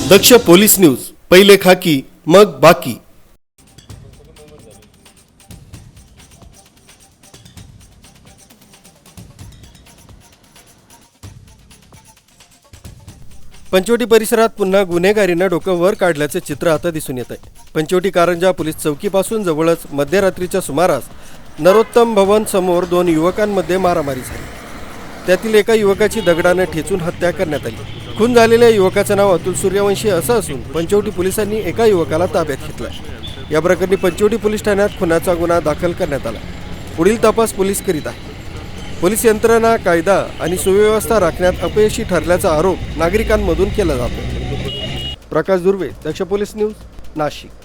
दक्ष police news, पहिले खाकी मग बाकी। पंचवटी परिसरात पुन्हा गुन्हेगारीनं डोकं वर काढल्याचे चित्र आता दिसून येत आहे। पंचवटी कारंजा पोलीस चौकीपासून जवळच मध्यरात्रीच्या सुमारास नरोत्तम भवन समोर दोन युवकांमध्ये मारामारी झाली। त्यातील एका युवकाची दगडाने ठेचून हत्या करण्यात आली। खून झालेल्या युवकाचे नाव अतुल सूर्यवंशी असं असून पंचवटी पोलिसांनी एका युवकाला ताब्यात घेतलं। या प्रकरणी पंचवटी पोलीस ठाण्यात खुनाचा गुन्हा दाखल करण्यात आला। पुढील तपास पोलीस करीत आहेत। पोलीस यंत्रणा कायदा आणि सुव्यवस्था राखण्यात अपयशी ठरल्याचा आरोप नागरिकांमधून केला जातो। प्रकाश दुर्वे, दक्ष पोलीस न्यूज, नाशिक।